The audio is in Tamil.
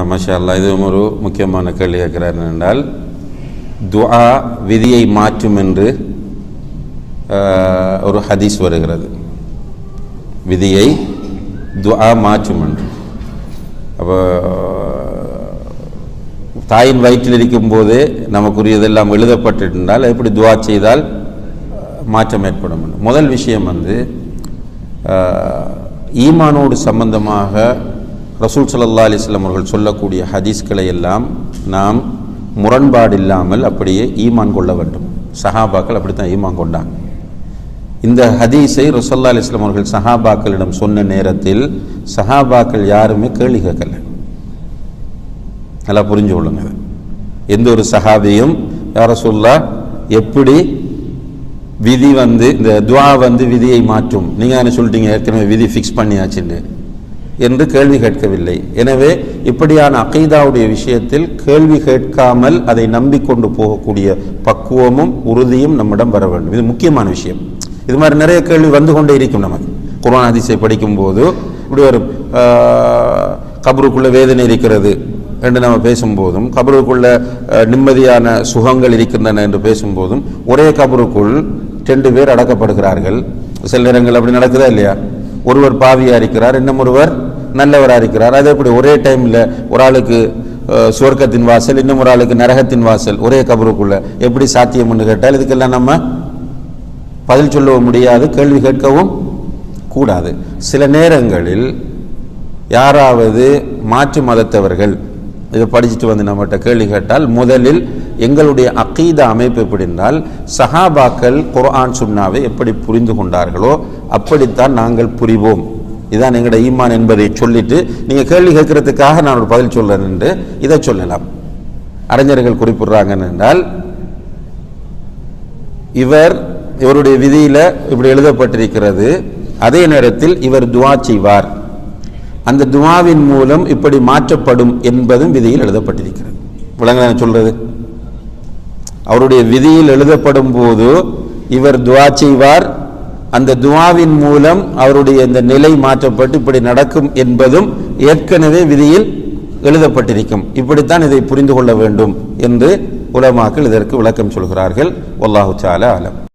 மாஷா அல்லாஹ். இதுவும் ஒரு முக்கியமான கேள்வி கேட்கிறார். என்றால் துஆ விதியை மாற்றும் என்று ஒரு ஹதீஸ் வருகிறது. விதியை துஆ மாற்றும் என்று. அப்போ தாயின் வயிற்றில் இருக்கும்போதே நமக்குரியதெல்லாம் எழுதப்பட்டிருந்தால் எப்படி துஆ செய்தால் மாற்றம் ஏற்படும். முதல் விஷயம் ஈமானோடு சம்பந்தமாக ரசூல் ஸல்லல்லாஹு அலைஹி வஸல்லம் அவர்கள் சொல்லக்கூடிய ஹதீஸ்களை எல்லாம் நாம் முரண்பாடு இல்லாமல் அப்படியே ஈமான் கொள்ள வேண்டும். சஹாபாக்கள் அப்படித்தான் ஈமான் கொண்டாங்க. இந்த ஹதீஸை ரசூல் ஸல்லல்லாஹு அலைஹி வஸல்லம் அவர்கள் சஹாபாக்களிடம் சொன்ன நேரத்தில் சஹாபாக்கள் யாருமே கேள்வி கேட்கல. நல்லா புரிஞ்சு கொள்ளுங்க. எந்த ஒரு சஹாபியும் யா ரசூலுல்லாஹ் எப்படி விதி இந்த துஆ விதியை மாற்றும், நீங்கள் என்ன சொல்லிட்டீங்க ஏற்கனவே விதி ஃபிக்ஸ் பண்ணியாச்சுன்னு என்று கேள்வி கேட்கவில்லை. எனவே இப்படியான அகீதாவுடைய விஷயத்தில் கேள்வி கேட்காமல் அதை நம்பிக்கொண்டு போகக்கூடிய பக்குவமும் உறுதியும் நம்மிடம் வர வேண்டும். இது முக்கியமான விஷயம். இது மாதிரி நிறைய கேள்வி வந்து கொண்டே இருக்கும். நமக்கு குர்ஆன் ஹதீஸை படிக்கும்போது இப்படி ஒரு கபருக்குள்ள வேதனை இருக்கிறது என்று நம்ம பேசும்போதும், கபருக்குள்ள நிம்மதியான சுகங்கள் இருக்கின்றன என்று பேசும்போதும், ஒரே கபருக்குள் 2 பேர் அடக்கப்படுகிறார்கள். சில நேரங்கள் அப்படி நடக்குதா இல்லையா? ஒருவர் பாவியா இருக்கிறார், இன்னும் ஒருவர் நல்லவராக இருக்கிறார். அது எப்படி ஒரே டைமில் ஒரு ஆளுக்கு சுவர்க்கத்தின் வாசல், இன்னும் ஒரு ஆளுக்கு நரகத்தின் வாசல் ஒரே கபருக்குள்ள எப்படி சாத்தியம்னு கேட்டால் இதுக்கெல்லாம் நம்ம பதில் சொல்லவும் முடியாது, கேள்வி கேட்கவும் கூடாது. சில நேரங்களில் யாராவது மாற்று மதத்தவர்கள் இதை படிச்சுட்டு நம்மகிட்ட கேள்வி கேட்டால் முதலில் எங்களுடைய அகீதா அமைப்பு எப்படி என்றால் சஹாபாக்கள் குர்ஆன் சுன்னாவை எப்படி புரிந்து கொண்டார்களோ அப்படித்தான் நாங்கள் புரிவோம். இதான் எங்களோட ஈமான் என்பதை சொல்லிட்டு நீங்கள் கேள்வி கேட்கறதுக்காக நான் ஒரு பதில் சொல்றேன் என்று இதை சொல்லலாம். அறிஞர்கள் குறிப்பிடுறாங்க என்றால் இவருடைய விதியில இப்படி எழுதப்பட்டிருக்கிறது, அதே நேரத்தில் இவர் துஆ செய்வார், அந்த துஆவின் மூலம் இப்படி மாற்றப்படும் என்பதும் விதியில் எழுதப்பட்டிருக்கிறது. விளங்க சொல்றது, அவருடைய விதியில் எழுதப்படும் போது இவர் துஆ செய்வார், அந்த துஆவின் மூலம் அவருடைய இந்த நிலை மாற்றப்பட்டு இப்படி நடக்கும் என்பதும் ஏற்கனவே விதியில் எழுதப்பட்டிருக்கும். இப்படித்தான் இதை புரிந்து கொள்ள வேண்டும் என்று உலமாக்கள் இதற்கு விளக்கம் சொல்கிறார்கள். வல்லாஹு தஆலா அலம்.